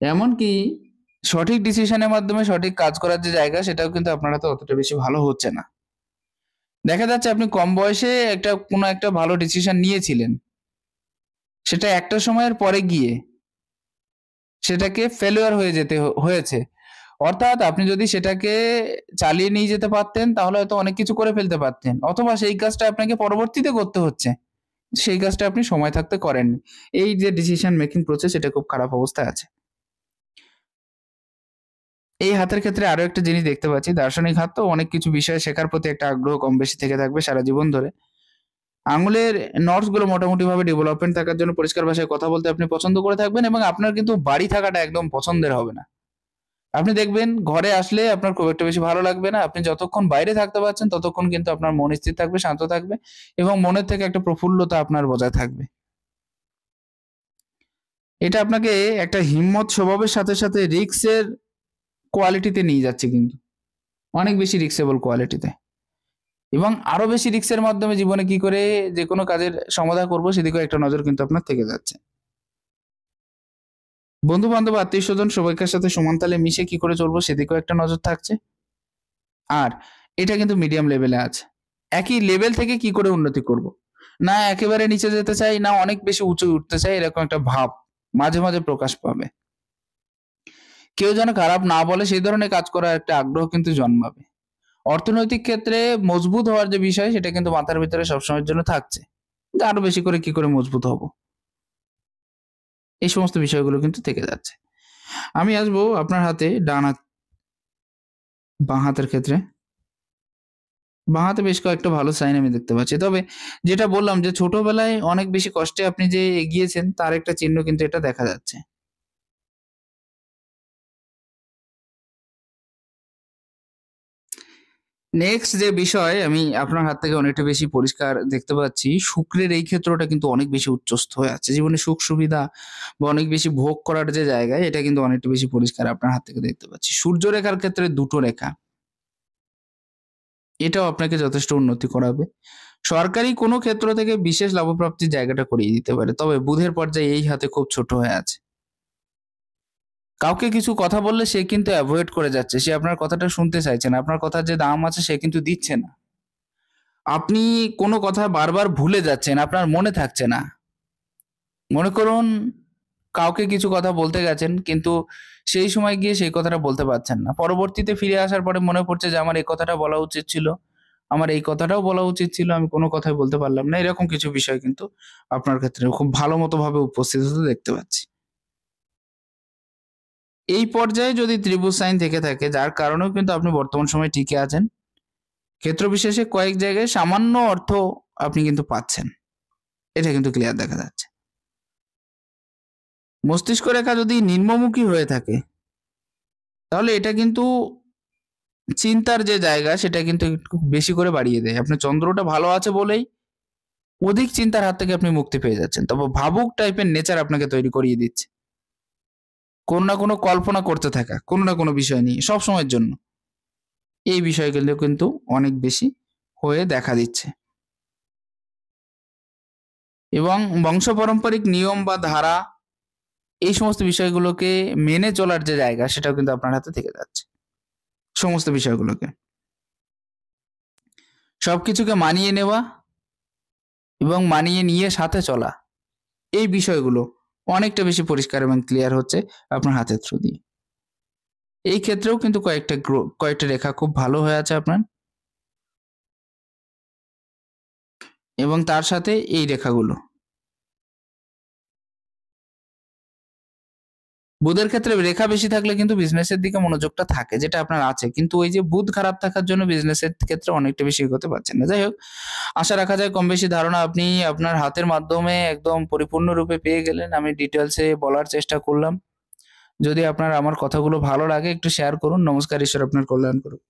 এমনকি সঠিক ডিসিশনের মাধ্যমে সঠিক কাজ করার যে জায়গা, সেটাও কিন্তু আপনার হাতে অতটা বেশি ভালো হচ্ছে না। দেখা যাচ্ছে আপনি কম বয়সে কোনো একটা ভালো ডিসিশন নিয়েছিলেন, সেটা একটা সময়ের পরে গিয়ে সেটাকে ফেলিওর হয়েছে। অর্থাৎ আপনি যদি সেটাকে চালিয়ে নিয়ে যেতে পারতেন, তাহলে হয়তো অনেক কিছু করে ফেলতে পারতেন, অথবা সেই কাজটা আপনাকে পরবর্তীতে করতে হচ্ছে, সেই কাজটা আপনি সময় থাকতে করেননি। এই যে ডিসিশন মেকিং প্রসেস, এটা খুব খারাপ অবস্থায় আছে। এই হাতের ক্ষেত্রে আরো একটা জিনিস দেখতে পাচ্ছি, দার্শনিক হাত তো অনেক কিছু বিষয় শেখার প্রতি একটা আগ্রহ কম বেশি থেকে থাকবে সারা জীবন ধরে। আঙুলের নর্স গুলো মোটামুটি ভাবে ডেভেলপমেন্ট থাকার জন্য পরিষ্কার ভাষায় কথা বলতে আপনি পছন্দ করে থাকবেন, এবং আপনার কিন্তু বাড়ি থাকাটা একদম পছন্দের হবে না। আপনি দেখবেন ঘরে আসলে আপনার খুব একটা বেশি ভালো লাগবে না। আপনি যতক্ষণ বাইরে থাকতে পারছেন, ততক্ষণ কিন্তু আপনার মন স্থির থাকবে, শান্ত থাকবে, এবং মনের থেকে একটা প্রফুল্লতা আপনার বজায় থাকবে। এটা আপনাকে একটা হিম্মত স্বভাবের সাথে সাথে রিস্কের কোয়ালিটিতে নিয়ে যাচ্ছে, কিন্তু অনেক বেশি রিস্কেবল কোয়ালিটিতে, এবং আরো বেশি রিস্কের মাধ্যমে জীবনে কি করে যে কোনো কাজের সমাধান করব, সেদিকেও একটা নজর কিন্তু আপনার থেকে যাচ্ছে। বন্ধু বান্ধব, আত্মীয় স্বজন সবাইকার সাথে সমান তালে মিশে কি করে চলবো, সেদিকেও একটা নজর থাকছে। আর এটা কিন্তু মিডিয়াম লেভেলে আছে। একই লেভেল থেকে কি করে উন্নতি করব, না একেবারে নিচে যেতে চাই, না অনেক বেশি উঁচু উঠতে চাই, এরকম একটা ভাব মাঝে মাঝে প্রকাশ পাবে। কেউ যেন খারাপ না বলে, সেই ধরনের কাজ করার একটা আগ্রহ কিন্তু জন্মাবে। অর্থনৈতিক ক্ষেত্রে মজবুত হওয়ার যে বিষয়, সেটা কিন্তু মাথার ভিতরে সবসময়ের জন্য থাকছে, যে আরো বেশি করে কি করে মজবুত হব, এই সমস্ত বিষয়গুলো কিন্তু থেকে যাচ্ছে। আমি আসবো আপনার হাতে ডান হাত, বাঁ হাতের ক্ষেত্রে। বাঁ হাতে বেশ কয়েকটা ভালো সাইন আমি দেখতে পাচ্ছি, তবে যেটা বললাম যে ছোটবেলায় অনেক বেশি কষ্টে আপনি যে এগিয়েছেন, তার একটা চিহ্ন কিন্তু এটা দেখা যাচ্ছে। নেক্সট যে বিষয় আমি আপনার হাত থেকে অনেকটা বেশি পরিষ্কার দেখতে পাচ্ছি, শুক্রের এই ক্ষেত্রটা কিন্তু অনেক বেশি উচ্চস্থ হয়ে আছে। জীবনে সুখ সুবিধা বা অনেক বেশি ভোগ করার যে জায়গায়, এটা কিন্তু অনেকটা বেশি পরিষ্কার আপনার হাত থেকে দেখতে পাচ্ছি। সূর্য রেখার ক্ষেত্রে দুটো রেখা, এটাও আপনাকে যথেষ্ট উন্নতি করাবে। সরকারি কোনো ক্ষেত্র থেকে বিশেষ লাভপ্রাপ্তির জায়গাটা করিয়ে দিতে পারে, তবে বুধের পর্যায়ে এই হাতে খুব ছোট হয়ে আছে। কাউকে কিছু কথা বললে সে কিন্তু অ্যাভয়েড করে যাচ্ছে, সে আপনার কথাটা শুনতে চাইছে না, আপনার কথার যে দাম আছে সে কিন্তু দিচ্ছে না। আপনি কোনো কথা বারবার ভুলে যাচ্ছেন, আপনার মনে থাকছে না। মনে করুন কাউকে কিছু কথা বলতে গেছেন, কিন্তু সেই সময় গিয়ে সেই কথাটা বলতে পারছেন না, পরবর্তীতে ফিরে আসার পরে মনে পড়ছে যে আমার এই কথাটা বলা উচিত ছিল, আমার এই কথাটাও বলা উচিত ছিল, আমি কোনো কথাই বলতে পারলাম না। এরকম কিছু বিষয় কিন্তু আপনার ক্ষেত্রে খুব ভালো মতোভাবে উপস্থিত হতে দেখতে পাচ্ছি। এই পর্যায়ে যদি ত্রিভুজ সাইন থেকে থাকে, যার কারণেও কিন্তু আপনি বর্তমান সময়ে টিকে আছেন। ক্ষেত্র বিশেষে কয়েক জায়গায় সামান্য অর্থ আপনি কিন্তু পাচ্ছেন। এটা কিন্তু ক্লিয়ার দেখা যাচ্ছে। মস্তিষ্ক রেখা যদি নিম্নমুখী হয়ে থাকে, তাহলে এটা কিন্তু চিন্তার যে জায়গা সেটা কিন্তু একটু বেশি করে বাড়িয়ে দেয়। আপনার চন্দ্রটা ভালো আছে বলেই অধিক চিন্তার হাত থেকে আপনি মুক্তি পেয়ে যাচ্ছেন। তবে ভাবুক টাইপের নেচার আপনাকে তৈরি করিয়ে দিচ্ছে। কোনো না কোনো কল্পনা করতে থাকা, কোনো না কোনো বিষয় নিয়ে সবসময়ের জন্য। এই বিষয়গুলো কিন্তু অনেক বেশি হয়ে দেখা দিচ্ছে। এবং বংশ পারম্পরিক নিয়ম বা ধারা, এই সমস্ত বিষয়গুলোকে মেনে চলার যে জায়গা সেটাও কিন্তু আপনার হাতে থেকে যাচ্ছে। সমস্ত বিষয়গুলোকে। সবকিছুকে মানিয়ে নেওয়া এবং মানিয়ে নিয়ে সাথে চলা, এই বিষয়গুলো অনেকটা বেশি পরিষ্কার এবং ক্লিয়ার হচ্ছে আপনার হাতের থ্রু দিয়ে। এই ক্ষেত্রেও কিন্তু কয়েকটা রেখা খুব ভালো হয়ে আছে আপনার, এবং তার সাথে এই রেখাগুলো। বুধের ক্ষেত্রে রেখা বেশি থাকলে কিন্তু বিজনেসের দিকে মনোযোগটা থাকে, যেটা আপনার আছে, কিন্তু ওই যে বুধ খারাপ থাকার জন্য বিজনেসের ক্ষেত্রে অনেকটা বেশি এগোতে পারছেন না। যাই হোক, আশা রাখা যায় কম বেশি ধারণা আপনি আপনার হাতের মাধ্যমে একদম পরিপূর্ণরূপে পেয়ে গেলেন। আমি ডিটেলসে বলার চেষ্টা করলাম। যদি আপনার আমার কথাগুলো ভালো লাগে একটু শেয়ার করুন। নমস্কার, ঈশ্বর আপনার কল্যাণ করুন।